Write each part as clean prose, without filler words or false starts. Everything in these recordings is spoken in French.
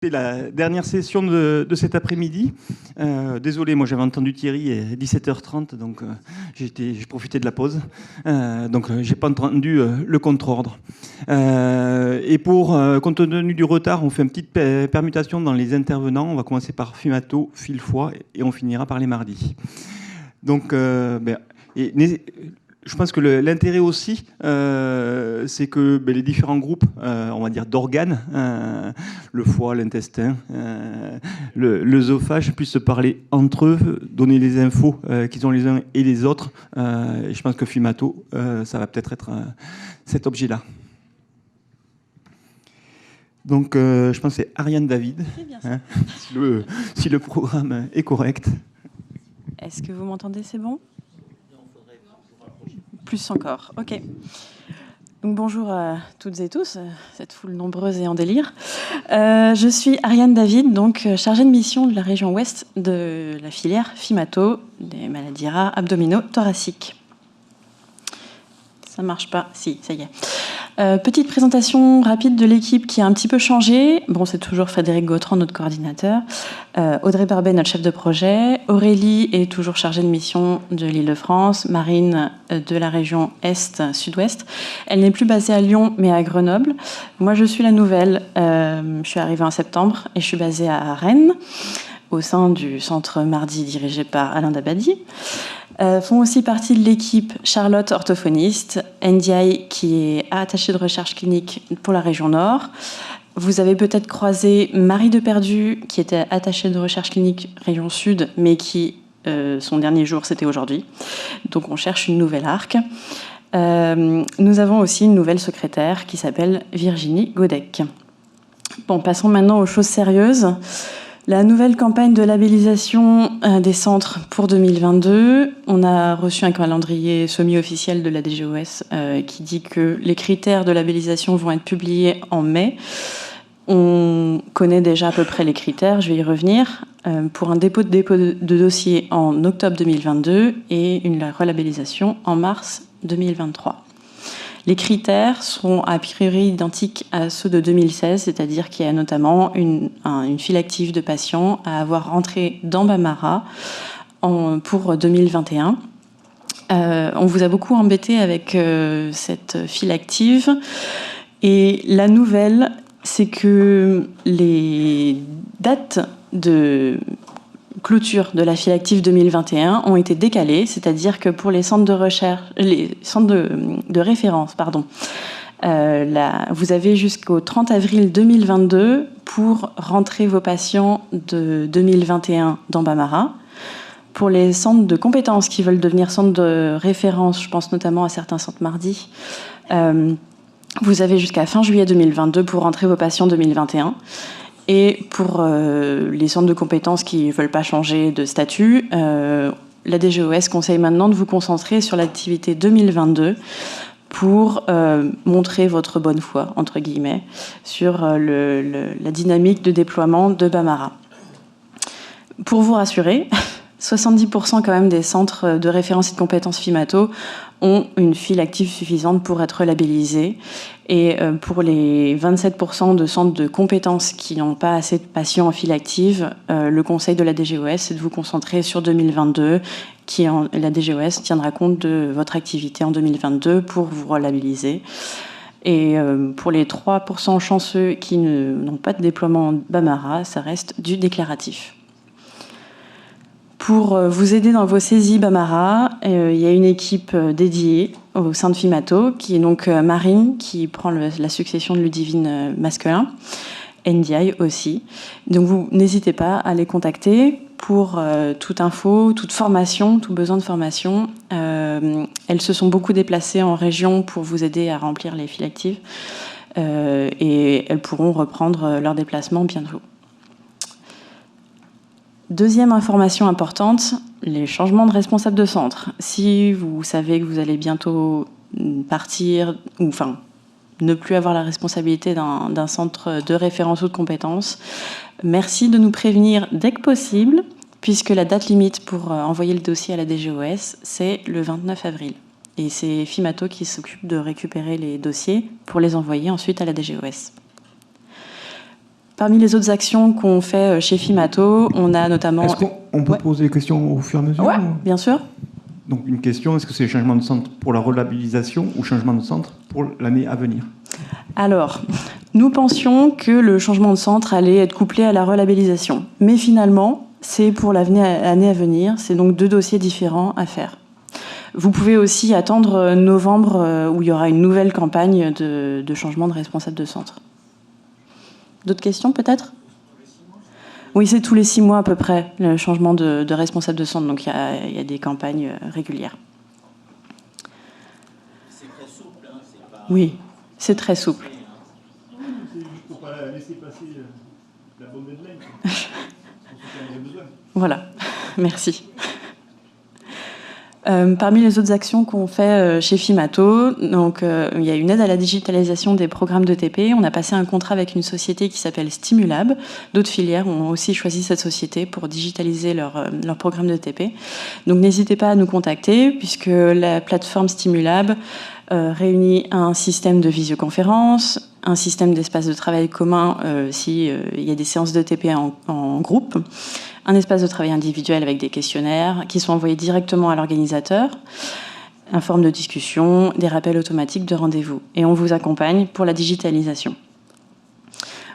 C'est la dernière session de cet après-midi. Désolé, moi j'avais entendu Thierry à 17h30, donc j'ai profité de la pause. Donc j'ai pas entendu le contre-ordre. Et compte tenu du retard, on fait une petite permutation dans les intervenants. On va commencer par Fumato, Fil-Foy, et on finira par les mardis. Donc, je pense que l'intérêt aussi, c'est que les différents groupes, on va dire d'organes, le foie, l'intestin, l'œsophage, puissent se parler entre eux, donner les infos qu'ils ont les uns et les autres. Et je pense que Fumato, ça va peut-être être cet objet-là. Donc, je pense que c'est Ariane David, hein, si le programme est correct. Est-ce que vous m'entendez, c'est bon ? Plus encore, ok. Donc bonjour à toutes et tous, cette foule nombreuse et en délire. Je suis Ariane David, donc chargée de mission de la région ouest de la filière Fimato, des maladies rares abdominaux-thoraciques. Ça marche pas, si, ça y est. Petite présentation rapide de l'équipe qui a un petit peu changé. Bon, c'est toujours Frédéric Gautran, notre coordinateur. Audrey Barbet, notre chef de projet. Aurélie est toujours chargée de mission de l'Île-de-France. Marine, de la région Est-Sud-Ouest. Elle n'est plus basée à Lyon, mais à Grenoble. Moi, je suis la nouvelle. Je suis arrivée en septembre et je suis basée à Rennes, au sein du centre Mardi dirigé par Alain Dabadi. Font aussi partie de l'équipe Charlotte, orthophoniste, Ndiaye, qui est attachée de recherche clinique pour la région Nord. Vous avez peut-être croisé Marie Deperdu, qui était attachée de recherche clinique région Sud, mais qui, son dernier jour, c'était aujourd'hui. Donc on cherche une nouvelle arc. Nous avons aussi une nouvelle secrétaire qui s'appelle Virginie Godec. Bon, passons maintenant aux choses sérieuses. La nouvelle campagne de labellisation des centres pour 2022, on a reçu un calendrier semi-officiel de la DGOS qui dit que les critères de labellisation vont être publiés en mai. On connaît déjà à peu près les critères, je vais y revenir, pour un dépôt de dossier en octobre 2022 et une relabellisation en mars 2023. Les critères sont a priori identiques à ceux de 2016, c'est-à-dire qu'il y a notamment une file active de patients à avoir rentré dans Bamara pour 2021. On vous a beaucoup embêté avec cette file active. Et la nouvelle, c'est que les dates de clôture de la file active 2021 ont été décalées, c'est-à-dire que pour les centres de recherche, les centres de référence, vous avez jusqu'au 30 avril 2022 pour rentrer vos patients de 2021 dans Bamara. Pour les centres de compétences qui veulent devenir centres de référence, je pense notamment à certains centres Mardi, vous avez jusqu'à fin juillet 2022 pour rentrer vos patients 2021. Et pour les centres de compétences qui ne veulent pas changer de statut, la DGOS conseille maintenant de vous concentrer sur l'activité 2022 pour montrer votre bonne foi, entre guillemets, sur la dynamique de déploiement de Bamara. Pour vous rassurer, 70% quand même des centres de référence et de compétences Fimato ont une file active suffisante pour être labellisés. Et pour les 27% de centres de compétences qui n'ont pas assez de patients en file active, le conseil de la DGOS, c'est de vous concentrer sur 2022, la DGOS tiendra compte de votre activité en 2022 pour vous relabelliser. Et pour les 3% chanceux qui n'ont pas de déploiement en Bamara, ça reste du déclaratif. Pour vous aider dans vos saisies Bamara, il y a une équipe dédiée au sein de Fimato, qui est donc Marine, qui prend la succession de Ludivine masculin, Ndiaye aussi. Donc vous n'hésitez pas à les contacter pour toute info, toute formation, tout besoin de formation. Elles se sont beaucoup déplacées en région pour vous aider à remplir les files actives et elles pourront reprendre leur déplacement bientôt. Deuxième information importante, les changements de responsable de centre. Si vous savez que vous allez bientôt partir, ou enfin ne plus avoir la responsabilité d'un centre de référence ou de compétences, merci de nous prévenir dès que possible, puisque la date limite pour envoyer le dossier à la DGOS, c'est le 29 avril. Et c'est Fimato qui s'occupe de récupérer les dossiers pour les envoyer ensuite à la DGOS. Parmi les autres actions qu'on fait chez Fimato, on a notamment... Est-ce qu'on peut poser des questions au fur et à mesure? Oui, bien sûr. Donc une question, est-ce que c'est changement de centre pour la relabellisation ou changement de centre pour l'année à venir? Alors, nous pensions que le changement de centre allait être couplé à la relabellisation. Mais finalement, c'est pour l'année à venir. C'est donc 2 dossiers différents à faire. Vous pouvez aussi attendre novembre où il y aura une nouvelle campagne de changement de responsable de centre. D'autres questions peut-être? Oui, c'est tous les 6 mois à peu près, le changement de responsable de centre. Donc il y a des campagnes régulières. C'est très souple, hein, c'est pas... Oui, c'est très souple. C'est juste pour ne pas laisser passer la bonne deadline. Voilà, merci. Parmi les autres actions qu'on fait chez Fimato, donc, il y a une aide à la digitalisation des programmes de TP. On a passé un contrat avec une société qui s'appelle Stimulab. D'autres filières ont aussi choisi cette société pour digitaliser leur programme de TP. Donc n'hésitez pas à nous contacter, puisque la plateforme Stimulab réunit un système de visioconférence, un système d'espace de travail commun s'il y a des séances de TP en groupe, un espace de travail individuel avec des questionnaires qui sont envoyés directement à l'organisateur, un forme de discussion, des rappels automatiques de rendez-vous. Et on vous accompagne pour la digitalisation.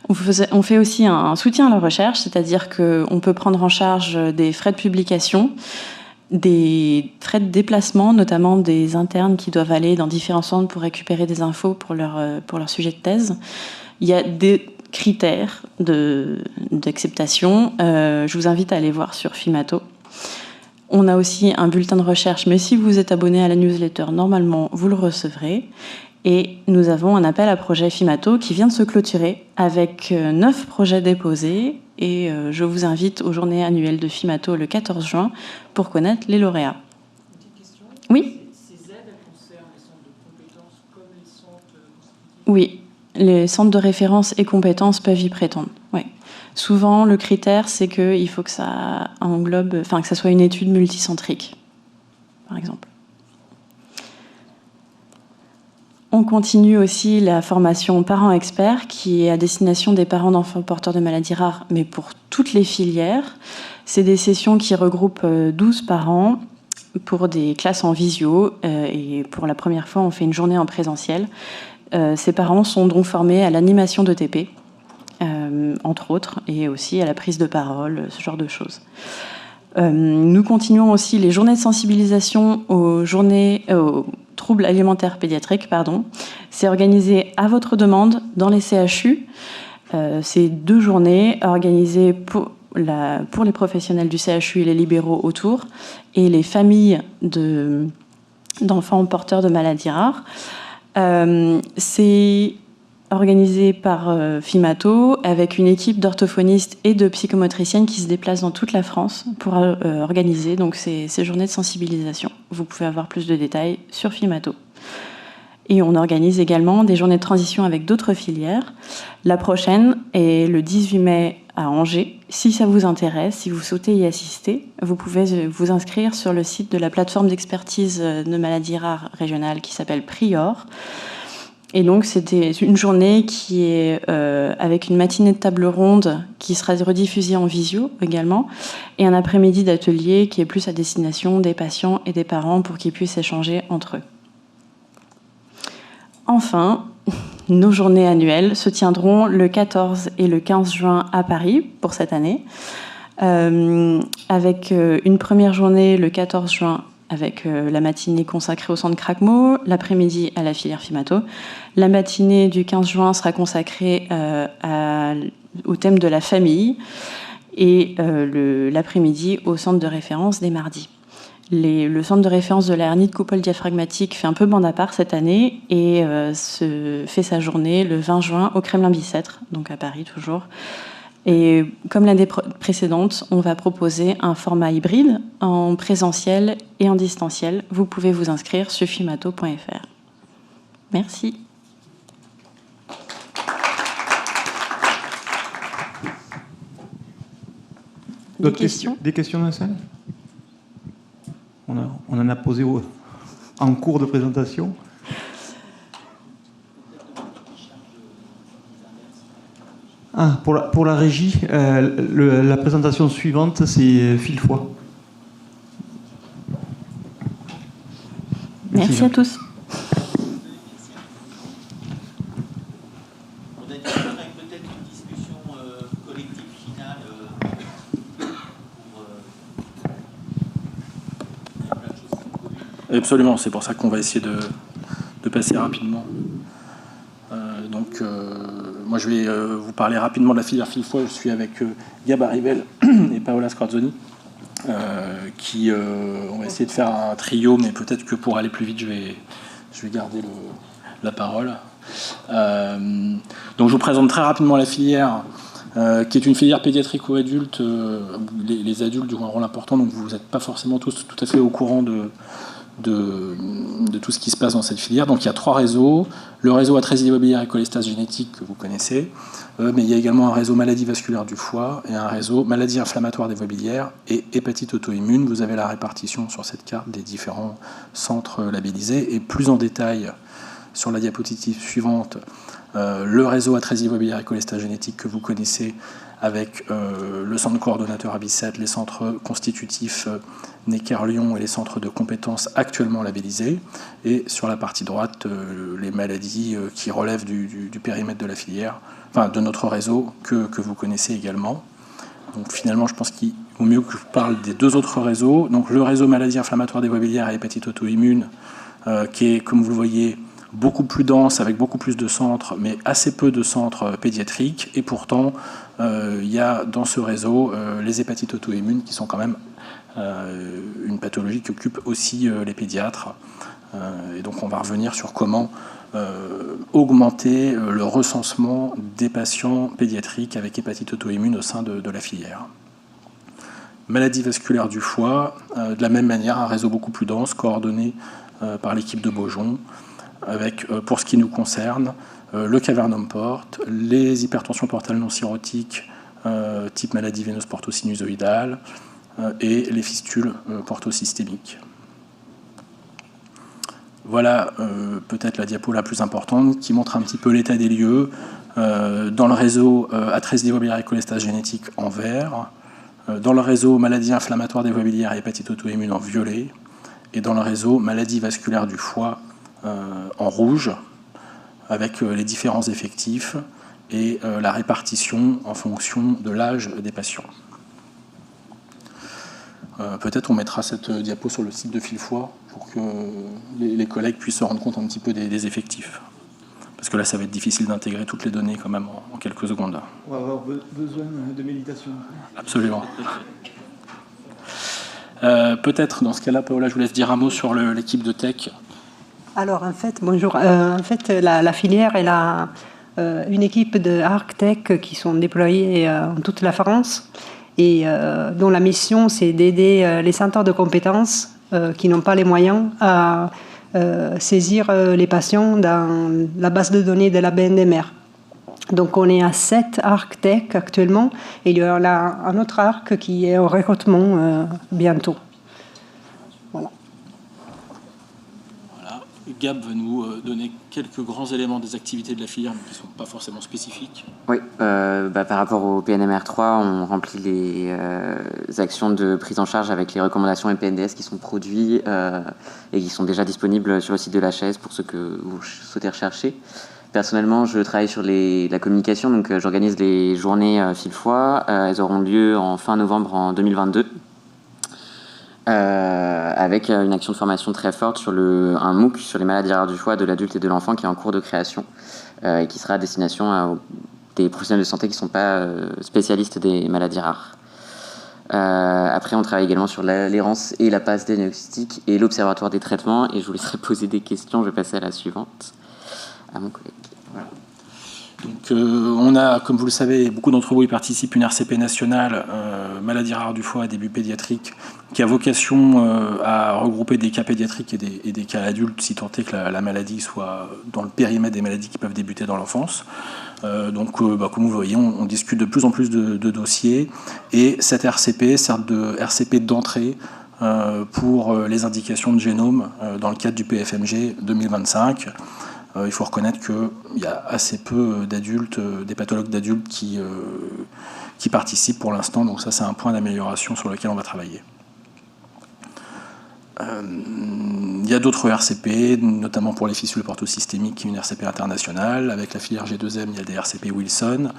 On fait aussi un soutien à la recherche, c'est-à-dire qu'on peut prendre en charge des frais de publication, des frais de déplacement, notamment des internes qui doivent aller dans différents centres pour récupérer des infos pour leur sujet de thèse. Il y a des critères d'acceptation. Je vous invite à aller voir sur Fimato. On a aussi un bulletin de recherche, mais si vous êtes abonné à la newsletter, normalement, vous le recevrez. Et nous avons un appel à projet Fimato qui vient de se clôturer avec 9 projets déposés. Et je vous invite aux journées annuelles de Fimato le 14 juin pour connaître les lauréats. Une petite question. Oui. Ces aides, elles concernent les centres de compétences comme les centres constitutifs? Oui, les centres de référence et compétences peuvent y prétendre. Oui. Souvent, le critère, c'est qu'il faut que ça englobe, enfin que ça soit une étude multicentrique, par exemple. On continue aussi la formation parents experts qui est à destination des parents d'enfants porteurs de maladies rares, mais pour toutes les filières. C'est des sessions qui regroupent 12 parents pour des classes en visio et pour la première fois, on fait une journée en présentiel. Ces parents sont donc formés à l'animation de TP, entre autres, et aussi à la prise de parole, ce genre de choses. Nous continuons aussi les journées de sensibilisation aux troubles alimentaires pédiatriques. C'est organisé à votre demande dans les CHU. C'est 2 journées organisées pour les professionnels du CHU et les libéraux autour, et les familles d'enfants porteurs de maladies rares. C'est organisé par Fimato avec une équipe d'orthophonistes et de psychomotriciennes qui se déplacent dans toute la France pour organiser donc ces journées de sensibilisation. Vous pouvez avoir plus de détails sur Fimato. Et on organise également des journées de transition avec d'autres filières. La prochaine est le 18 mai à Angers. Si ça vous intéresse, si vous souhaitez y assister, vous pouvez vous inscrire sur le site de la plateforme d'expertise de maladies rares régionale qui s'appelle Prior. Et donc, c'était une journée qui est avec une matinée de table ronde qui sera rediffusée en visio également, et un après-midi d'atelier qui est plus à destination des patients et des parents pour qu'ils puissent échanger entre eux. Une nos journées annuelles se tiendront le 14 et le 15 juin à Paris pour cette année, avec une première journée le 14 juin avec la matinée consacrée au centre Cracmo, l'après-midi à la filière Fimato. La matinée du 15 juin sera consacrée au thème de la famille et l'après-midi au centre de référence des mardis. Le centre de référence de la hernie de coupole diaphragmatique fait un peu bande à part cette année et fait sa journée le 20 juin au Kremlin-Bicêtre, donc à Paris toujours. Et comme l'année précédente, on va proposer un format hybride en présentiel et en distanciel. Vous pouvez vous inscrire sur fimato.fr. Merci. D'autres questions? Des questions dans la salle? On en a posé en cours de présentation. pour la régie, la présentation suivante, c'est fil foi. Merci à tous. On a dit qu'on aurait peut-être une discussion collective finale il y a plein de choses qui sont communes. Absolument, c'est pour ça qu'on va essayer de passer rapidement. Moi, je vais vous parler rapidement de la filière fil foi. Je suis avec Gab Arrivel et Paola Scorzoni, on va essayer de faire un trio, mais peut-être que pour aller plus vite, je vais garder la parole. Donc, je vous présente très rapidement la filière, qui est une filière pédiatrique ou adulte. Les adultes jouent un rôle important, donc vous n'êtes pas forcément tous tout à fait au courant de tout ce qui se passe dans cette filière. Donc il y a 3 réseaux. Le réseau atrésie dévobilière et cholestase génétique que vous connaissez, mais il y a également un réseau maladie vasculaire du foie et un réseau maladie inflammatoire dévobilière et hépatite auto-immune. Vous avez la répartition sur cette carte des différents centres labellisés, et plus en détail sur la diapositive suivante, le réseau atrésie dévobilière et cholestase génétique que vous connaissez, avec le centre coordonnateur à Bicêtre, les centres constitutifs Necker-Lyon et les centres de compétences actuellement labellisés. Et sur la partie droite, les maladies qui relèvent du périmètre de la filière, enfin de notre réseau, que vous connaissez également. Donc finalement, je pense qu'il vaut mieux que je parle des 2 autres réseaux. Donc le réseau maladie inflammatoire dévobilière et hépatite auto-immune, qui est, comme vous le voyez, beaucoup plus dense, avec beaucoup plus de centres, mais assez peu de centres pédiatriques. Et pourtant, il y a dans ce réseau les hépatites auto-immunes, qui sont quand même une pathologie qui occupe aussi les pédiatres. Et donc on va revenir sur comment augmenter le recensement des patients pédiatriques avec hépatite auto-immune au sein de la filière. Maladie vasculaire du foie, de la même manière, un réseau beaucoup plus dense, coordonné par l'équipe de Beaujon, avec, pour ce qui nous concerne, le cavernum porte, les hypertensions portales non cirrhotiques, type maladie veineuse portosinusoïdale, et les fistules portosystémiques. Voilà peut-être la diapo la plus importante, qui montre un petit peu l'état des lieux. Dans le réseau atrésie dévobilière et cholestase génétique en vert, dans le réseau maladie inflammatoire dévobilière et hépatite auto-immune en violet, et dans le réseau maladie vasculaire du foie en rouge, avec les différents effectifs et la répartition en fonction de l'âge des patients. Peut-être on mettra cette diapo sur le site de Filfoy pour que les collègues puissent se rendre compte un petit peu des effectifs. Parce que là, ça va être difficile d'intégrer toutes les données quand même en quelques secondes. On va avoir besoin de méditation. Absolument. Peut-être, dans ce cas-là, Paola, je vous laisse dire un mot sur l'équipe de tech. Alors, en fait, bonjour. La filière, elle a une équipe de ArcTech qui sont déployés en toute la France et dont la mission, c'est d'aider les centres de compétences qui n'ont pas les moyens à saisir les patients dans la base de données de la BNDMR. Donc, on est à 7 ArcTech actuellement et il y en a un autre ARC qui est en recrutement bientôt. Voilà. Gab va nous donner quelques grands éléments des activités de la filière, mais qui ne sont pas forcément spécifiques. Oui, par rapport au PNMR 3, on remplit les actions de prise en charge avec les recommandations et PNDS qui sont produits et qui sont déjà disponibles sur le site de l'HAS pour ceux que vous souhaitez rechercher. Personnellement, je travaille sur la communication, donc j'organise les journées Filfoy. Elles auront lieu en fin novembre en 2022. Avec une action de formation très forte sur un MOOC sur les maladies rares du foie de l'adulte et de l'enfant qui est en cours de création et qui sera à destination à des professionnels de santé qui ne sont pas spécialistes des maladies rares. Après, on travaille également sur l'errance et la passe diagnostique et l'observatoire des traitements. Et je vous laisserai poser des questions. Je vais passer à la suivante, à mon collègue. Voilà. Donc, on a, comme vous le savez, beaucoup d'entre vous y participent, une RCP nationale, maladies rares du foie et début pédiatrique, qui a vocation à regrouper des cas pédiatriques et des cas adultes, si tant est que la maladie soit dans le périmètre des maladies qui peuvent débuter dans l'enfance. Donc, comme vous voyez, on discute de plus en plus de dossiers, et cette RCP sert de RCP d'entrée pour les indications de génome dans le cadre du PFMG 2025. il faut reconnaître qu'il y a assez peu d'adultes, des pathologues d'adultes qui participent pour l'instant, donc ça c'est un point d'amélioration sur lequel on va travailler. Il y a d'autres RCP, notamment pour les fistules portosystémiques, qui est une RCP internationale. Avec la filière G2M, il y a des RCP Wilson.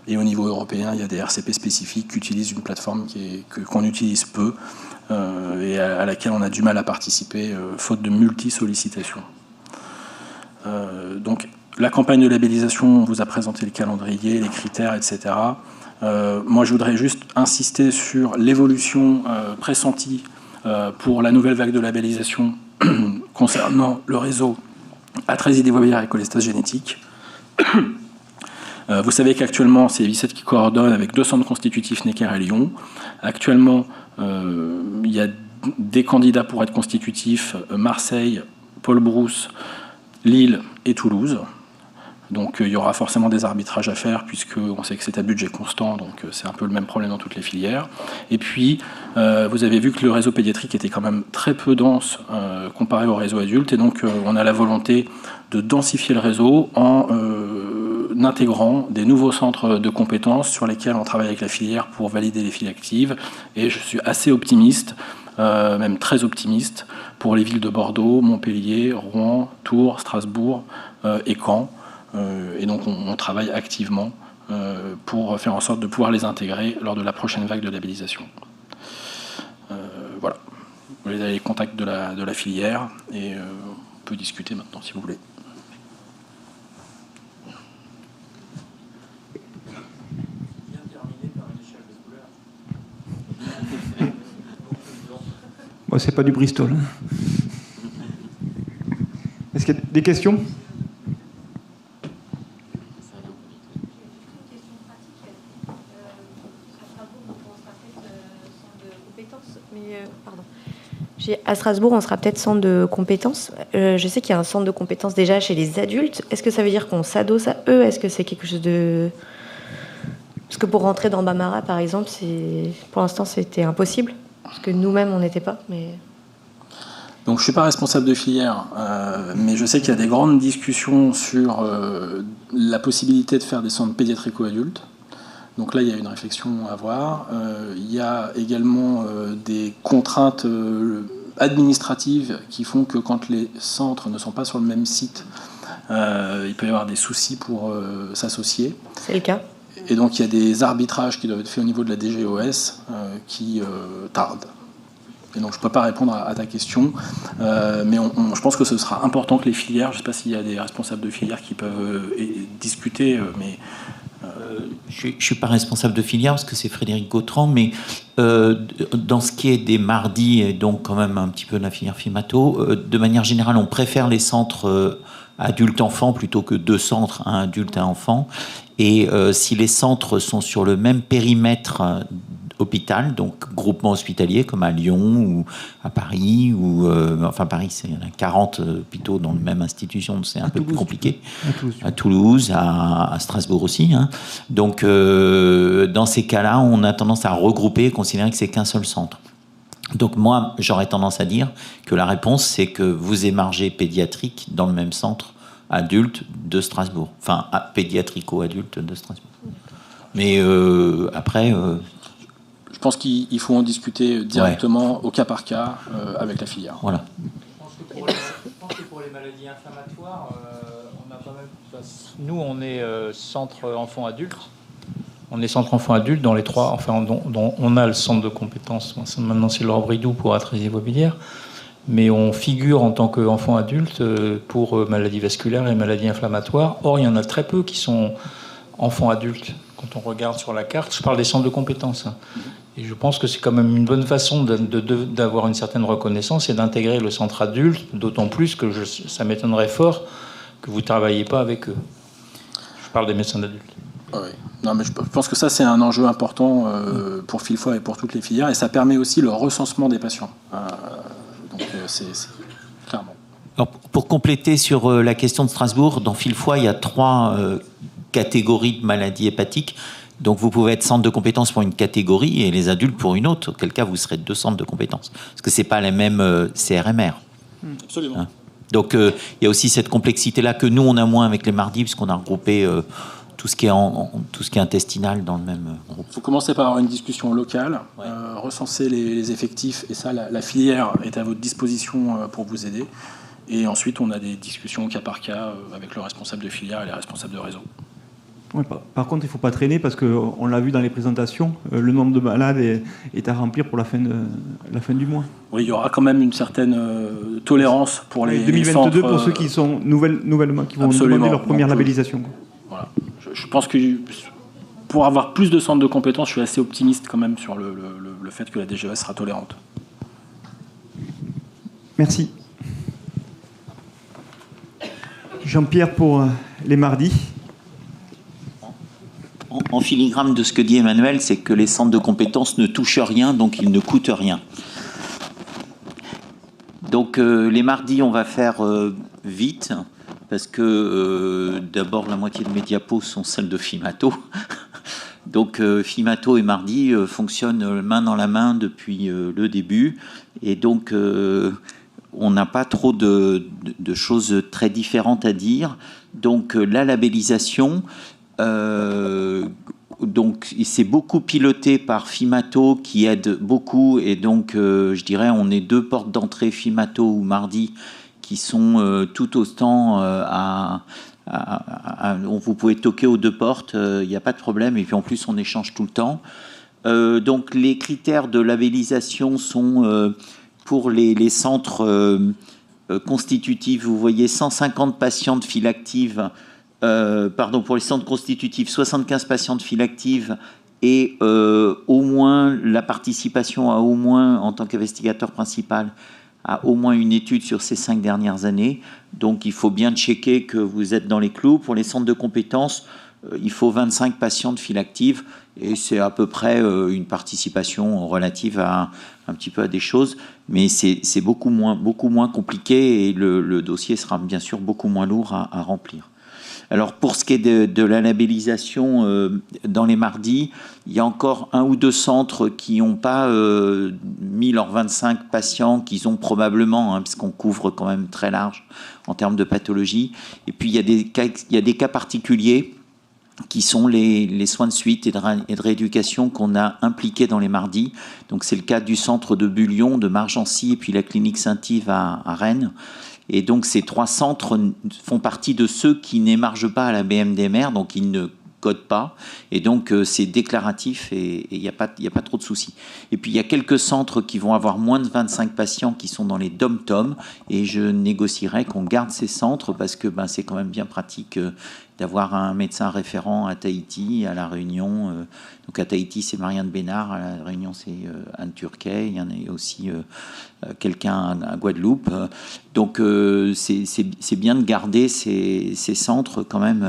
Et au niveau européen, il y a des RCP spécifiques qui utilisent une plateforme qu'on utilise peu et à laquelle on a du mal à participer, faute de multi-sollicitations. Donc, la campagne de labellisation, on vous a présenté le calendrier, les critères, etc. Moi, je voudrais juste insister sur l'évolution pressentie pour la nouvelle vague de labellisation concernant le réseau atrésie des voies biliaires et cholestase génétique. Vous savez qu'actuellement, c'est Eviset qui coordonne avec 2 centres constitutifs, Necker et Lyon. Actuellement, il y a des candidats pour être constitutifs, Marseille, Paul Brousse, Lille et Toulouse. Donc il y aura forcément des arbitrages à faire, puisqu'on sait que c'est à budget constant, donc c'est un peu le même problème dans toutes les filières. Et puis, vous avez vu que le réseau pédiatrique était quand même très peu dense comparé au réseau adulte, et donc on a la volonté de densifier le réseau en intégrant des nouveaux centres de compétences sur lesquels on travaille avec la filière pour valider les filières actives. Et je suis assez optimiste, même très optimiste, pour les villes de Bordeaux, Montpellier, Rouen, Tours, Strasbourg et Caen. Et donc on travaille activement pour faire en sorte de pouvoir les intégrer lors de la prochaine vague de labellisation. Voilà. Vous avez les contacts de la filière et on peut discuter maintenant si vous voulez. Bon, c'est pas du Bristol. Est-ce qu'il y a des questions ? À Strasbourg, on sera peut-être centre de compétences. Je sais qu'il y a un centre de compétences déjà chez les adultes. Est-ce que ça veut dire qu'on s'adosse à eux ? Est-ce que c'est quelque chose de... Parce que pour rentrer dans Bamara, par exemple, pour l'instant, c'était impossible. Parce que nous-mêmes, on n'était pas. Mais... Donc, je ne suis pas responsable de filière, mais je sais qu'il y a des grandes discussions sur la possibilité de faire des centres pédiatrico-adultes. Donc là, il y a une réflexion à avoir. Il y a également des contraintes administratives qui font que quand les centres ne sont pas sur le même site, il peut y avoir des soucis pour s'associer. C'est le cas. Et donc il y a des arbitrages qui doivent être faits au niveau de la DGOS qui tardent. Et donc je ne peux pas répondre à ta question, mais je pense que ce sera important que les filières, je ne sais pas s'il y a des responsables de filières qui peuvent discuter, mais... Je ne suis pas responsable de filière parce que c'est Frédéric Gautran, mais dans ce qui est des mardis et donc quand même un petit peu de la filière Fimato, de manière générale, on préfère les centres adultes-enfants plutôt que 2 centres, un adulte et un enfant. Et si les centres sont sur le même périmètre hôpital, donc groupement hospitalier comme à Lyon ou à Paris, ou enfin Paris, il y en a 40 hôpitaux dans la même institution, c'est un peu plus compliqué. À Toulouse, à Strasbourg aussi. Hein. Donc dans ces cas-là, on a tendance à regrouper et considérer que c'est qu'un seul centre. Donc moi, j'aurais tendance à dire que la réponse, c'est que vous émargez pédiatrique dans le même centre adulte de Strasbourg. Enfin, pédiatrico-adulte de Strasbourg. Mais après... Je pense qu'il faut en discuter directement au cas par cas avec la filière. Voilà. Je pense que pour les maladies inflammatoires, on a quand même... Nous, on est centre enfant-adulte. On est centre enfant-adulte dans les 3... Enfin, dont on a le centre de compétences. Maintenant, c'est Laure Bridou pour atrésie des voies biliaires. Mais on figure en tant qu'enfant-adulte pour maladies vasculaires et maladies inflammatoires. Or, il y en a très peu qui sont enfants-adultes. Quand on regarde sur la carte, je parle des centres de compétences. Et je pense que c'est quand même une bonne façon d'avoir une certaine reconnaissance et d'intégrer le centre adulte, d'autant plus que ça m'étonnerait fort que vous ne travailliez pas avec eux. Je parle des médecins d'adultes. Oui. Non, mais je pense que ça, c'est un enjeu important pour Filfoy et pour toutes les filières, et ça permet aussi le recensement des patients. Donc, c'est clairement. Alors, pour compléter sur la question de Strasbourg, dans Filfoy, il y a 3 catégories de maladies hépatiques. Donc vous pouvez être centre de compétences pour une catégorie et les adultes pour une autre, auquel cas vous serez 2 centres de compétences. Parce que ce n'est pas les mêmes CRMR. Absolument. Hein. Donc il y a aussi cette complexité-là que nous, on a moins avec les mardis, puisqu'on a regroupé tout ce qui est intestinal dans le même groupe. Il faut commencer par avoir une discussion locale, recenser les effectifs, et ça, la filière est à votre disposition pour vous aider. Et ensuite, on a des discussions au cas par cas avec le responsable de filière et les responsables de réseau. Ouais, par contre, il ne faut pas traîner parce qu'on l'a vu dans les présentations, le nombre de malades est à remplir pour la fin du mois. Oui, il y aura quand même une certaine tolérance pour les 2022 centres, pour ceux qui sont nouvellement qui vont demander leur première labellisation. Voilà. Je pense que pour avoir plus de centres de compétences, je suis assez optimiste quand même sur le fait que la DGES sera tolérante. Merci. Jean-Pierre pour les mardis. En filigrane de ce que dit Emmanuel, c'est que les centres de compétences ne touchent rien, donc ils ne coûtent rien. Donc les mardis, on va faire vite, parce que d'abord la moitié de mes diapos sont celles de Fimato. Donc Fimato et Mardi fonctionnent main dans la main depuis le début, et donc on n'a pas trop de choses très différentes à dire. Donc la labellisation... donc c'est beaucoup piloté par Fimato qui aide beaucoup, et donc je dirais on est 2 portes d'entrée, Fimato ou Mardi, qui sont tout autant vous pouvez toquer aux 2 portes, il n'y a pas de problème, et puis en plus on échange tout le temps. Donc les critères de labellisation sont pour les centres constitutifs, vous voyez 150 patients de file active. Pour les centres constitutifs, 75 patients de file active et au moins la participation à au moins, en tant qu'investigateur principal, à au moins une étude sur ces 5 dernières années. Donc il faut bien checker que vous êtes dans les clous. Pour les centres de compétences, il faut 25 patients de file active, et c'est à peu près une participation relative à un petit peu à des choses, mais c'est beaucoup moins compliqué, et le dossier sera bien sûr beaucoup moins lourd à remplir. Alors pour ce qui est de la labellisation dans les mardis, il y a encore 1 ou 2 centres qui n'ont pas mis leurs 25 patients qu'ils ont probablement, puisqu'on couvre quand même très large en termes de pathologie. Et puis il y a des cas particuliers qui sont les soins de suite et de rééducation qu'on a impliqués dans les mardis. Donc c'est le cas du centre de Bullion, de Margency, et puis la clinique Saint-Yves à Rennes. Et donc ces 3 centres font partie de ceux qui n'émargent pas à la BMDMR, donc ils ne codent pas, et donc c'est déclaratif, et il n'y a pas trop de soucis. Et puis il y a quelques centres qui vont avoir moins de 25 patients qui sont dans les dom-tom, et je négocierais qu'on garde ces centres, parce que c'est quand même bien pratique d'avoir un médecin référent à Tahiti, à La Réunion. Donc à Tahiti, c'est Marianne Bénard, à La Réunion, c'est Anne Turquet, il y en a aussi quelqu'un à Guadeloupe. Donc c'est bien de garder ces centres quand même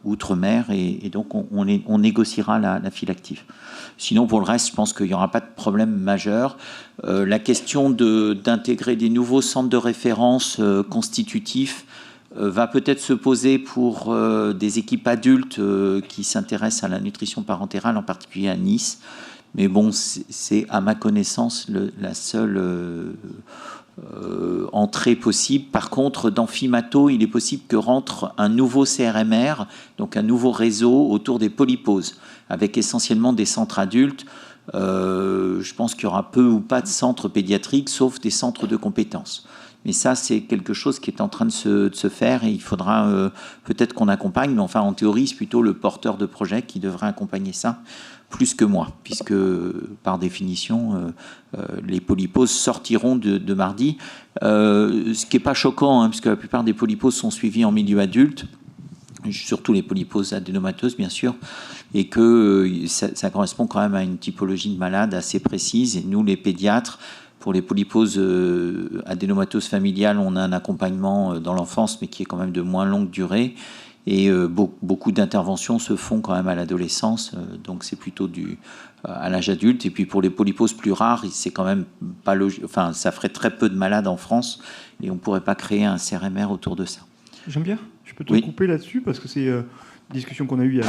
outre-mer, et donc on négociera la file active. Sinon, pour le reste, je pense qu'il n'y aura pas de problème majeur. La question d'intégrer des nouveaux centres de référence constitutifs va peut-être se poser pour des équipes adultes qui s'intéressent à la nutrition parentérale, en particulier à Nice. Mais bon, c'est à ma connaissance la seule entrée possible. Par contre, dans Fimato, il est possible que rentre un nouveau CRMR, donc un nouveau réseau autour des polyposes, avec essentiellement des centres adultes. Je pense qu'il y aura peu ou pas de centres pédiatriques, sauf des centres de compétences. Mais ça, c'est quelque chose qui est en train de se faire, et il faudra peut-être qu'on accompagne, mais enfin, en théorie, c'est plutôt le porteur de projet qui devrait accompagner ça, plus que moi, puisque, par définition, les polyposes sortiront de Mardi. Ce qui n'est pas choquant, puisque la plupart des polyposes sont suivies en milieu adulte, surtout les polyposes adénomateuses, bien sûr, et que ça correspond quand même à une typologie de malade assez précise. Et nous, les pédiatres, pour les polyposes adénomateuses familiales, on a un accompagnement dans l'enfance, mais qui est quand même de moins longue durée. Et beaucoup d'interventions se font quand même à l'adolescence, donc c'est plutôt à l'âge adulte. Et puis pour les polyposes plus rares, c'est quand même pas logique. Enfin, ça ferait très peu de malades en France, et on ne pourrait pas créer un CRMR autour de ça. Jean-Pierre, je peux te couper là-dessus, parce que c'est une discussion qu'on a eue,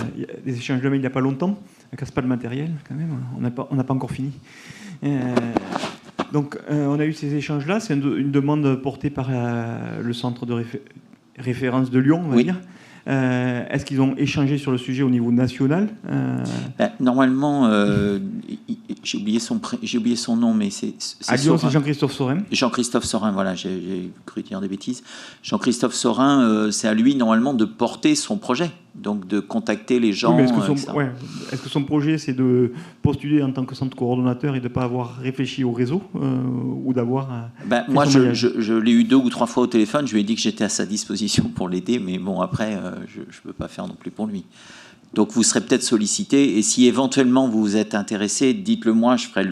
des échanges de mails il n'y a pas longtemps. Ne casse pas le matériel, quand même, on n'a pas encore fini. Donc, on a eu ces échanges-là. C'est une demande portée par le centre de référence de Lyon, on va dire. Est-ce qu'ils ont échangé sur le sujet au niveau national? Normalement, j'ai oublié son nom, mais c'est à Lyon, c'est Jean-Christophe Saurin. Jean-Christophe Saurin, voilà, j'ai cru dire des bêtises. Jean-Christophe Saurin, c'est à lui normalement de porter son projet, donc de contacter les gens. Oui, mais est-ce que son projet, c'est de postuler en tant que centre coordonnateur et de ne pas avoir réfléchi au réseau ou d'avoir... moi, je l'ai eu 2 ou 3 fois au téléphone, je lui ai dit que j'étais à sa disposition pour l'aider, mais bon, après, je ne peux pas faire non plus pour lui. Donc vous serez peut-être sollicité, et si éventuellement vous êtes intéressé, dites-le moi, je ferai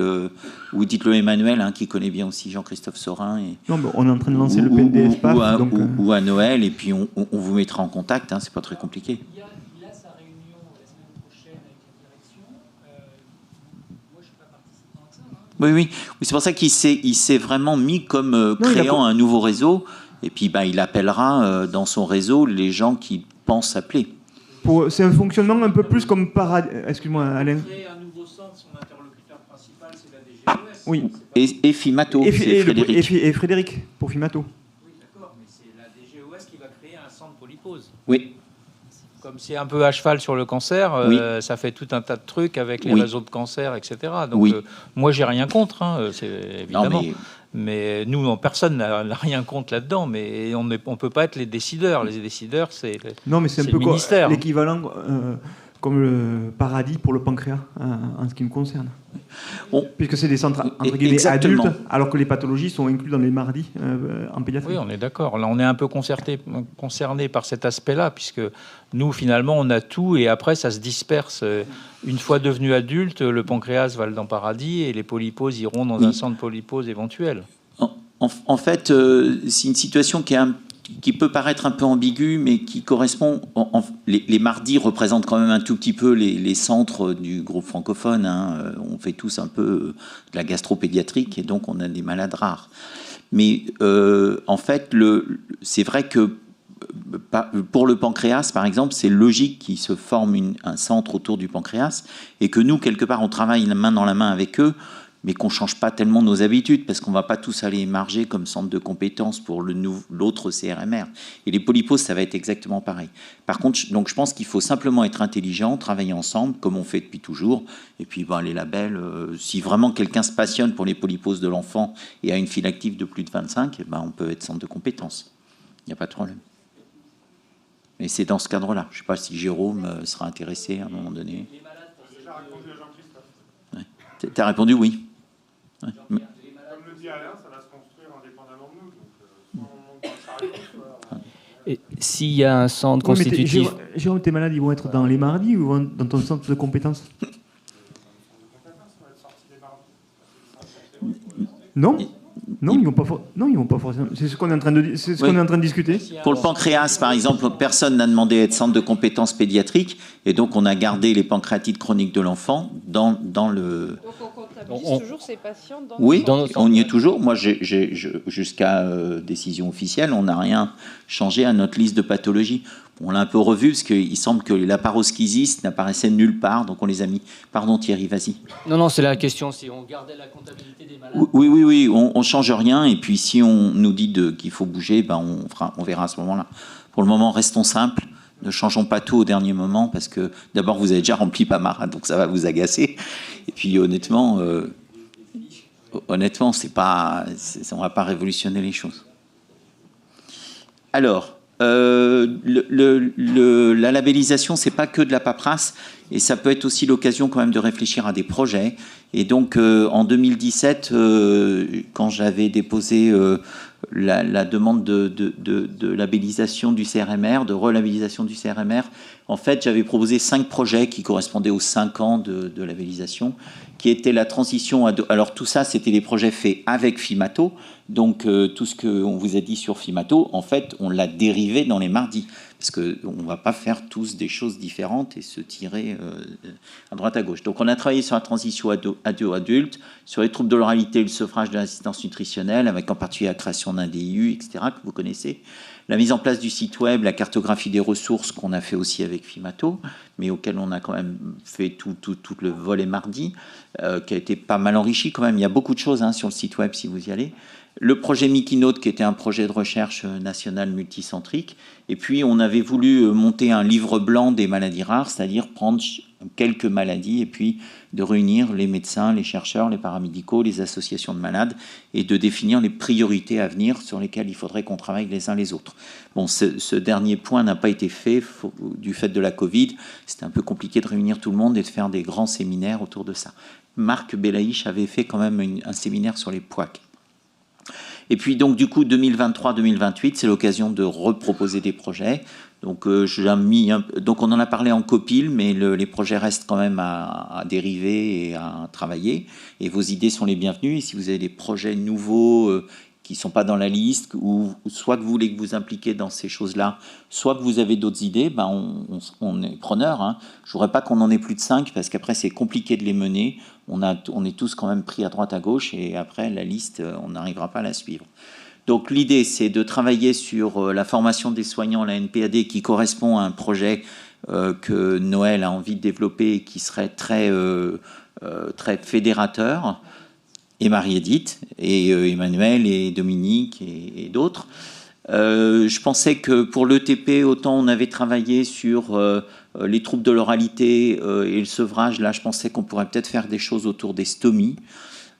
ou dites-le Emmanuel, qui connaît bien aussi Jean-Christophe Saurin. Non, mais on est en train de lancer le PNDF PAF, ou à Noël, et puis on vous mettra en contact, c'est pas très compliqué. Il a sa réunion la semaine prochaine avec la direction. Moi, je ne suis pas participant à ça. Oui, c'est pour ça qu'il s'est vraiment mis comme créant un nouveau réseau, et puis il appellera dans son réseau les gens qui pensent appeler. C'est un fonctionnement un peu plus comme Excuse-moi, Alain. Créer un nouveau centre, son interlocuteur principal, c'est la DGOS. Oui. Et Fimato, c'est Frédéric. Et Frédéric, pour Fimato. Oui, d'accord, mais c'est la DGOS qui va créer un centre polypose. Oui. Comme c'est un peu à cheval sur le cancer, ça fait tout un tas de trucs avec les réseaux de cancer, etc. Donc moi, j'ai rien contre, c'est évidemment. Non, mais nous, personne n'a rien contre là-dedans, mais on ne peut pas être les décideurs. Les décideurs, c'est non, mais c'est un peu l'équivalent comme le paradis pour le pancréas, en ce qui me concerne. Puisque c'est des centres entre guillemets adultes, alors que les pathologies sont incluses dans les mardis en pédiatrie. Oui, on est d'accord. Là, on est un peu concerné par cet aspect-là, puisque nous, finalement, on a tout, et après, ça se disperse. Une fois devenu adulte, le pancréas va dans le paradis, et les polyposes iront dans un centre polypose éventuel. En fait, c'est une situation qui peut paraître un peu ambiguë, mais qui correspond... Les mardis représentent quand même un tout petit peu les centres du groupe francophone. On fait tous un peu de la gastropédiatrique, et donc on a des malades rares. Mais en fait, c'est vrai que pour le pancréas, par exemple, c'est logique qu'il se forme un centre autour du pancréas, et que nous, quelque part, on travaille main dans la main avec eux, mais qu'on ne change pas tellement nos habitudes, parce qu'on ne va pas tous aller émarger comme centre de compétences pour l'autre CRMR. Et les polyposes, ça va être exactement pareil. Par contre, donc, je pense qu'il faut simplement être intelligent, travailler ensemble, comme on fait depuis toujours. Et puis, les labels, si vraiment quelqu'un se passionne pour les polyposes de l'enfant et a une file active de plus de 25, on peut être centre de compétences. Il n'y a pas de problème. Mais c'est dans ce cadre-là. Je ne sais pas si Jérôme sera intéressé à un moment donné. Tu as déjà répondu à Jean-Christophe. Tu as répondu oui. Ouais. Comme le dit Alain, ça va se construire indépendamment de nous. Donc, soit on monte dans sa réponse, Et s'il y a un centre constitutif... Jérôme, tes malades, ils vont être dans les mardis ou dans ton centre de compétences? Non. Non, ils vont pas forcément. C'est ce qu'on est en train de discuter. Pour le pancréas, par exemple, personne n'a demandé à être centre de compétences pédiatriques, et donc on a gardé les pancréatites chroniques de l'enfant dans le. Donc on comptabilise toujours ces patients dans. Oui, on y est toujours. Moi, jusqu'à décision officielle, on n'a rien changé à notre liste de pathologies. On l'a un peu revu parce qu'il semble que la paroschisis n'apparaissait nulle part, donc on les a mis. Pardon Thierry, vas-y. Non, c'est la question, si on gardait la comptabilité des malades. Oui, on change rien, et puis si on nous dit qu'il faut bouger, on verra à ce moment-là. Pour le moment, restons simples, ne changeons pas tout au dernier moment, parce que d'abord vous avez déjà rempli Pamara, donc ça va vous agacer. Et puis honnêtement, on ne va pas révolutionner les choses. Alors. La labellisation, c'est pas que de la paperasse, et ça peut être aussi l'occasion quand même de réfléchir à des projets. Et donc en 2017, quand j'avais déposé la demande de labellisation du CRMR, de relabellisation du CRMR, en fait j'avais proposé 5 projets qui correspondaient aux 5 ans de labellisation, qui étaient la transition à... Alors tout ça, c'était des projets faits avec Fimato. Donc tout ce qu'on vous a dit sur Fimato, en fait, on l'a dérivé dans les mardis. Parce qu'on ne va pas faire tous des choses différentes et se tirer à droite à gauche. Donc on a travaillé sur la transition ado-adulte, sur les troubles de l'oralité et le sevrage de l'assistance nutritionnelle, avec en particulier la création d'un DIU, etc., que vous connaissez. La mise en place du site web, la cartographie des ressources qu'on a fait aussi avec Fimato, mais auquel on a quand même fait tout le volet mardi, qui a été pas mal enrichi quand même. Il y a beaucoup de choses sur le site web si vous y allez. Le projet Mikinote, qui était un projet de recherche national multicentrique. Et puis, on avait voulu monter un livre blanc des maladies rares, c'est-à-dire prendre quelques maladies et puis de réunir les médecins, les chercheurs, les paramédicaux, les associations de malades et de définir les priorités à venir sur lesquelles il faudrait qu'on travaille les uns les autres. Bon, ce dernier point n'a pas été fait du fait de la Covid. C'était un peu compliqué de réunir tout le monde et de faire des grands séminaires autour de ça. Marc Belaïch avait fait quand même un séminaire sur les POAC. Et puis donc du coup 2023-2028, c'est l'occasion de reproposer des projets. Donc donc on en a parlé en copil, mais les projets restent quand même à dériver et à travailler. Et vos idées sont les bienvenues. Et si vous avez des projets nouveaux qui ne sont pas dans la liste, ou soit que vous voulez que vous impliquez dans ces choses-là, soit que vous avez d'autres idées, on est preneur. Je ne voudrais pas qu'on en ait plus de 5, parce qu'après c'est compliqué de les mener. On est tous quand même pris à droite à gauche, et après la liste, on n'arrivera pas à la suivre. Donc l'idée, c'est de travailler sur la formation des soignants, la NPAD, qui correspond à un projet que Noël a envie de développer et qui serait très fédérateur, et Marie-Édith, et Emmanuel, et Dominique, et d'autres. Je pensais que pour l'ETP, autant on avait travaillé sur les troubles de l'oralité et le sevrage, là je pensais qu'on pourrait peut-être faire des choses autour des stomies.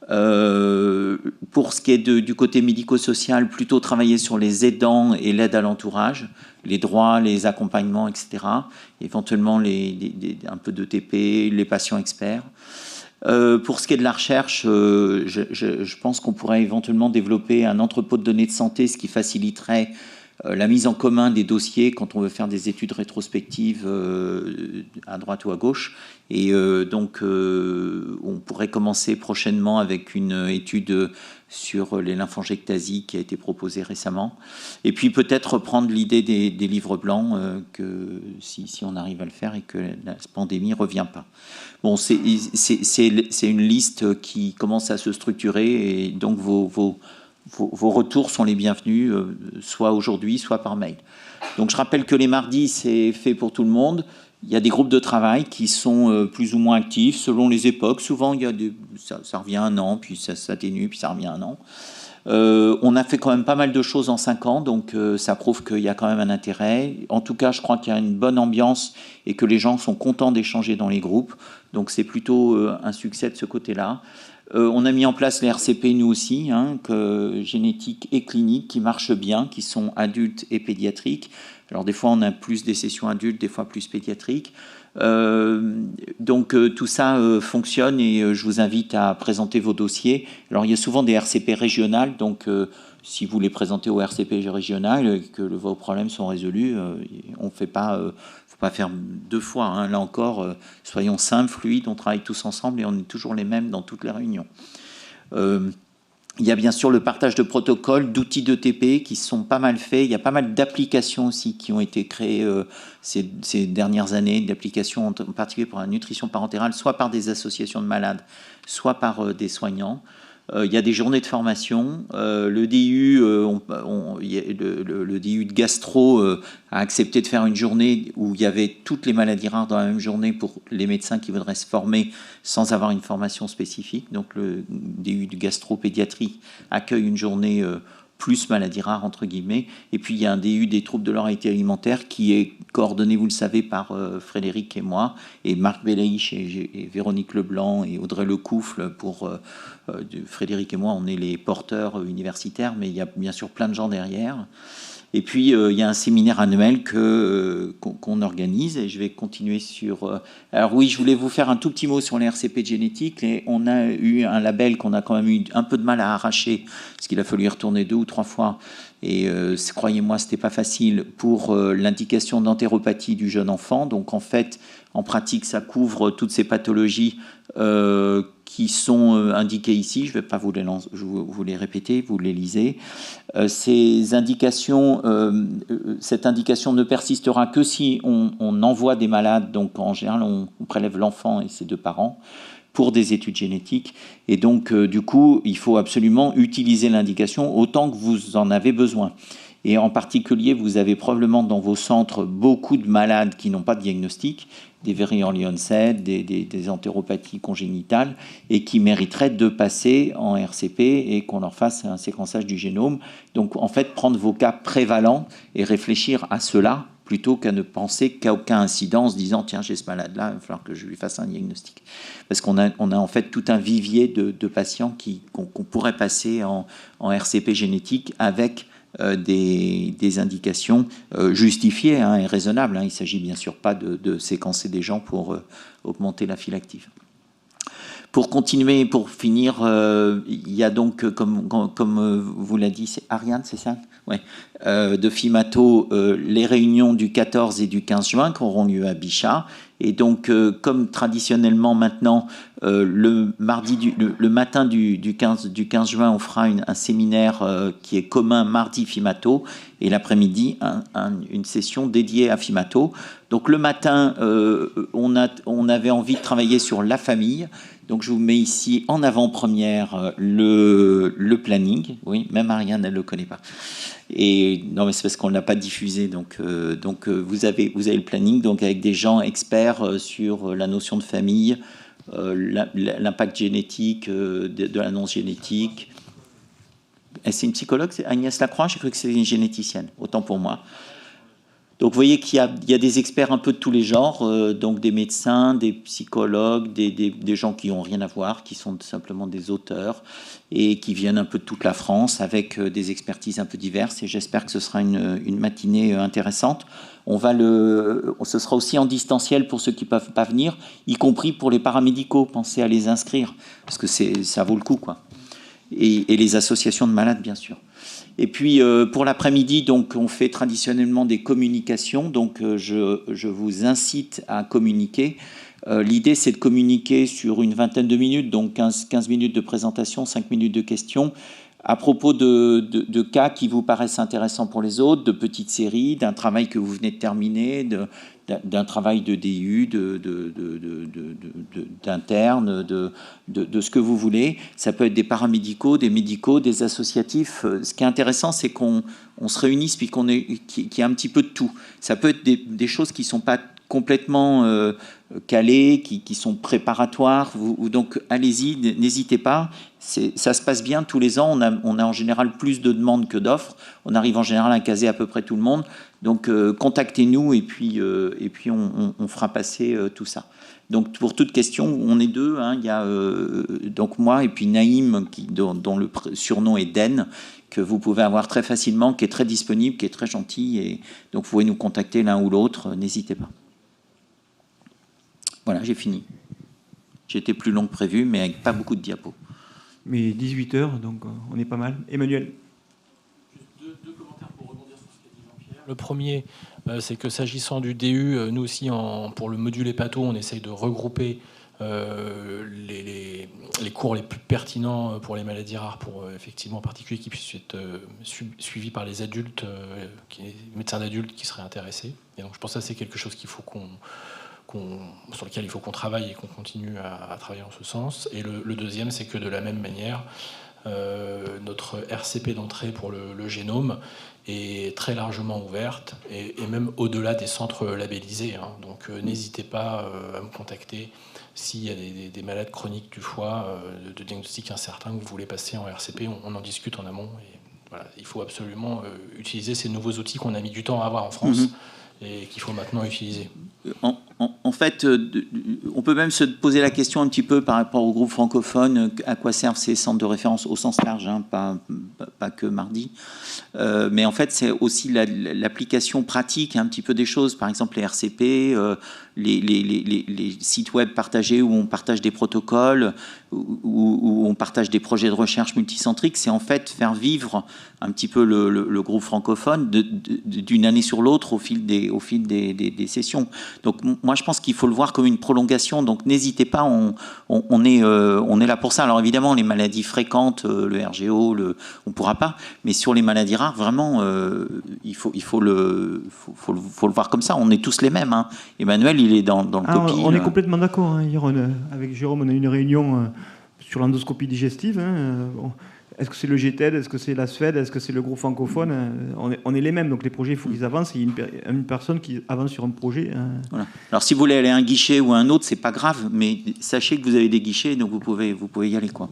Pour ce qui est du côté médico-social, plutôt travailler sur les aidants et l'aide à l'entourage, les droits, les accompagnements, etc. Éventuellement un peu d'ETP, les patients experts. Pour ce qui est de la recherche, je pense qu'on pourrait éventuellement développer un entrepôt de données de santé, ce qui faciliterait la mise en commun des dossiers quand on veut faire des études rétrospectives à droite ou à gauche. Et donc, on pourrait commencer prochainement avec une étude sur les lymphangiectasies qui a été proposée récemment. Et puis peut-être reprendre l'idée des livres blancs, que si on arrive à le faire et que la pandémie ne revient pas. Bon, c'est une liste qui commence à se structurer, et donc vos retours sont les bienvenus, soit aujourd'hui, soit par mail. Donc je rappelle que les mardis, c'est fait pour tout le monde. Il y a des groupes de travail qui sont plus ou moins actifs selon les époques. Souvent, ça revient un an, puis ça s'atténue, puis ça revient un an. On a fait quand même pas mal de choses en 5 ans, donc ça prouve qu'il y a quand même un intérêt. En tout cas, je crois qu'il y a une bonne ambiance et que les gens sont contents d'échanger dans les groupes. Donc c'est plutôt un succès de ce côté-là. On a mis en place les RCP, nous aussi, génétique et clinique, qui marchent bien, qui sont adultes et pédiatriques. Alors des fois, on a plus des sessions adultes, des fois plus pédiatriques. Donc tout ça fonctionne, et je vous invite à présenter vos dossiers. Alors il y a souvent des RCP régionales, donc si vous les présentez au RCP régional et que vos problèmes sont résolus, on fait pas... faut pas faire 2 fois. Là encore, soyons simples, fluides, on travaille tous ensemble et on est toujours les mêmes dans toutes les réunions. Il y a bien sûr le partage de protocoles, d'outils d'ETP qui sont pas mal faits. Il y a pas mal d'applications aussi qui ont été créées ces dernières années, d'applications en particulier pour la nutrition parentérale, soit par des associations de malades, soit par des soignants. Il y a des journées de formation. Le DU, le DU de gastro a accepté de faire une journée où il y avait toutes les maladies rares dans la même journée pour les médecins qui voudraient se former sans avoir une formation spécifique. Donc le DU de gastro-pédiatrie accueille une journée plus maladies rares, entre guillemets. Et puis il y a un DU des troubles de l'oralité alimentaire qui est coordonné, vous le savez, par Frédéric et moi, et Marc Belaïch et Véronique Leblanc et Audrey Lecouffle. Frédéric et moi, on est les porteurs universitaires, mais il y a bien sûr plein de gens derrière. Et puis, il y a un séminaire annuel qu'on organise, et je vais continuer sur... Alors oui, je voulais vous faire un tout petit mot sur les RCP de génétique. On a eu un label qu'on a quand même eu un peu de mal à arracher, parce qu'il a fallu y retourner 2 ou 3 fois. Et croyez-moi, c'était pas facile pour l'indication d'entéropathie du jeune enfant. Donc en fait, en pratique, ça couvre toutes ces pathologies qui sont indiquées ici. Je ne vais pas vous les répéter, vous les lisez. Ces indications, cette indication ne persistera que si on envoie des malades. Donc en général, on prélève l'enfant et ses 2 parents pour des études génétiques. Et donc, du coup, il faut absolument utiliser l'indication autant que vous en avez besoin. Et en particulier, vous avez probablement dans vos centres beaucoup de malades qui n'ont pas de diagnostic, des very early onset, des entéropathies congénitales, et qui mériteraient de passer en RCP et qu'on leur fasse un séquençage du génome. Donc, en fait, prendre vos cas prévalents et réfléchir à cela, plutôt qu'à ne penser qu'à aucun incident en se disant « Tiens, j'ai ce malade-là, il va falloir que je lui fasse un diagnostic ». Parce qu'on a en fait tout un vivier de patients qu'on pourrait passer en RCP génétique avec des indications justifiées et raisonnables. Il ne s'agit bien sûr pas de séquencer des gens pour augmenter la file active. Pour continuer, pour finir, il y a donc, comme vous l'a dit, c'est Ariane, c'est ça? Ouais. De Fimato, les réunions du 14 et du 15 juin qui auront lieu à Bichat. Et donc, comme traditionnellement maintenant, le matin du 15 juin, on fera un séminaire qui est commun mardi Fimato, et l'après-midi, une session dédiée à Fimato. Donc le matin, on avait envie de travailler sur la famille. Donc je vous mets ici en avant-première le planning. Oui, même Ariane, elle ne le connaît pas. Et non, mais c'est parce qu'on ne l'a pas diffusé. Donc vous avez le planning, donc avec des gens experts sur la notion de famille, l'impact génétique, de l'annonce génétique. C'est une psychologue, c'est Agnès Lacroix, j'ai cru que c'était une généticienne, autant pour moi. Donc vous voyez qu'il y a des experts un peu de tous les genres, donc des médecins, des psychologues, des gens qui n'ont rien à voir, qui sont simplement des auteurs et qui viennent un peu de toute la France avec des expertises un peu diverses, et j'espère que ce sera une matinée intéressante. Ce sera aussi en distanciel pour ceux qui ne peuvent pas venir, y compris pour les paramédicaux. Pensez à les inscrire, parce que ça vaut le coup, quoi. Et les associations de malades, bien sûr. Et puis, pour l'après-midi, donc, on fait traditionnellement des communications. Donc, je vous incite à communiquer. L'idée, c'est de communiquer sur une vingtaine de minutes, donc 15 minutes de présentation, 5 minutes de questions, à propos de cas qui vous paraissent intéressants pour les autres, de petites séries, d'un travail que vous venez de terminer, d'un travail de DU, d'interne, de ce que vous voulez. Ça peut être des paramédicaux, des médicaux, des associatifs. Ce qui est intéressant, c'est qu'on se réunisse puis qu'il y ait un petit peu de tout. Ça peut être des choses qui ne sont pas complètement calées, qui sont préparatoires. Donc allez-y, n'hésitez pas. Ça se passe bien tous les ans. On a en général plus de demandes que d'offres. On arrive en général à caser à peu près tout le monde. Donc contactez-nous et puis on fera passer tout ça. Donc pour toute question, on est deux. Il y a donc moi et puis Naïm dont le surnom est Den, que vous pouvez avoir très facilement, qui est très disponible, qui est très gentil. Et donc vous pouvez nous contacter l'un ou l'autre. N'hésitez pas. Voilà, j'ai fini. J'ai été plus long que prévu, mais avec pas beaucoup de diapos. Mais 18h, donc on est pas mal. Emmanuel. Deux commentaires pour rebondir sur ce qu'a dit Jean-Pierre. Le premier, c'est que s'agissant du DU, nous aussi, pour le module hépato, on essaye de regrouper les cours les plus pertinents pour les maladies rares, pour effectivement en particulier qui puissent être suivis par les adultes, les médecins d'adultes qui seraient intéressés. Et donc je pense que ça, c'est quelque chose qu'il faut sur lequel il faut qu'on travaille et qu'on continue à travailler en ce sens. Et le deuxième, c'est que de la même manière, notre RCP d'entrée pour le génome est très largement ouverte, et même au-delà des centres labellisés. Donc n'hésitez pas à me contacter s'il y a des malades chroniques du foie, de diagnostic incertain que vous voulez passer en RCP. On en discute en amont. Et voilà, il faut absolument utiliser ces nouveaux outils qu'on a mis du temps à avoir en France. Et qu'il faut maintenant utiliser. En fait, on peut même se poser la question un petit peu par rapport au groupe francophone, à quoi servent ces centres de référence au sens large, pas que mardi. Mais en fait, c'est aussi l'application pratique un petit peu des choses. Par exemple, les RCP, les sites web partagés où on partage des protocoles, où on partage des projets de recherche multicentriques. C'est en fait faire vivre un petit peu le groupe francophone d'une année sur l'autre au fil des sessions. Donc moi, je pense qu'il faut le voir comme une prolongation. Donc n'hésitez pas, on est là pour ça. Alors évidemment, les maladies fréquentes, le RGO, on ne pourra pas. Mais sur les maladies rares, vraiment, il faut le voir comme ça. On est tous les mêmes. Emmanuel, il est dans le copie. On est complètement d'accord. Hier, avec Jérôme, on a eu une réunion sur l'endoscopie digestive. est-ce que c'est le GTED, est-ce que c'est la Suède, est-ce que c'est le groupe francophone, on est les mêmes, donc les projets, il faut qu'ils avancent, et il y a une personne qui avance sur un projet. Voilà. Alors si vous voulez aller à un guichet ou à un autre, c'est pas grave, mais sachez que vous avez des guichets, donc vous pouvez y aller, quoi.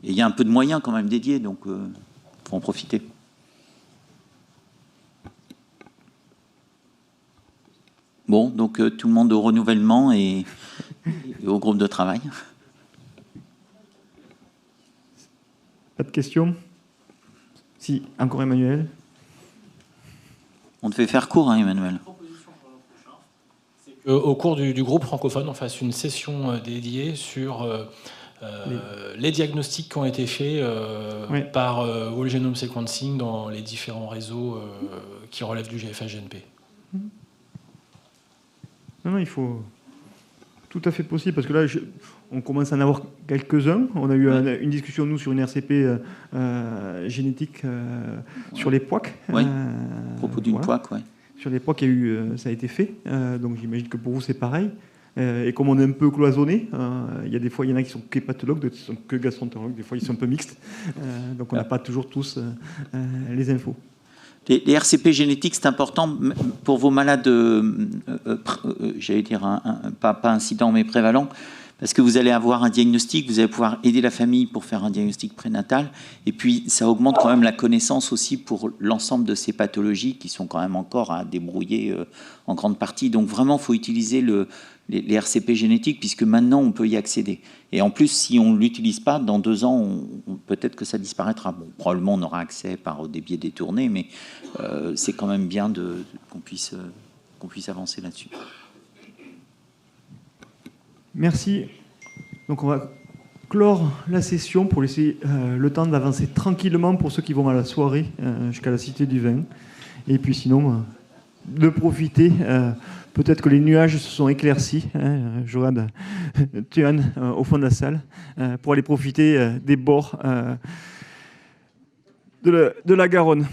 Et il y a un peu de moyens quand même dédiés, donc faut en profiter. Bon, donc tout le monde au renouvellement et au groupe de travail. Pas de questions? Si, encore Emmanuel. On te fait faire court, hein, Emmanuel. Au cours du groupe francophone, on fasse une session dédiée sur les diagnostics qui ont été faits par Whole Genome Sequencing dans les différents réseaux qui relèvent du GFH-GNP. Non, il faut... Tout à fait possible, parce que là, on commence à en avoir quelques-uns. On a eu une discussion, nous, sur une RCP génétique sur les POAC. Oui, à propos d'une POAC, oui. Sur les POAC, ça a été fait. Donc j'imagine que pour vous, c'est pareil. Et comme on est un peu cloisonné, il y a des fois, il y en a qui sont qu'hépatologues, d'autres qui sont que gastroentérologues, des fois, ils sont un peu mixtes. Donc on n'a pas toujours tous les infos. Les RCP génétiques, c'est important pour vos malades, j'allais dire, pas incidents, mais prévalents, parce que vous allez avoir un diagnostic, vous allez pouvoir aider la famille pour faire un diagnostic prénatal, et puis ça augmente quand même la connaissance aussi pour l'ensemble de ces pathologies qui sont quand même encore à débrouiller en grande partie. Donc vraiment, il faut utiliser les RCP génétiques, puisque maintenant, on peut y accéder. Et en plus, si on ne l'utilise pas, dans 2 ans, peut-être que ça disparaîtra. Bon, probablement, on aura accès par des biais détournés, mais c'est quand même bien qu'on puisse avancer là-dessus. Merci. Donc, on va clore la session pour laisser le temps d'avancer tranquillement pour ceux qui vont à la soirée jusqu'à la Cité du Vin. Et puis sinon, de profiter... Peut-être que les nuages se sont éclaircis, Johan, Tuan, au fond de la salle, pour aller profiter des bords de la Garonne.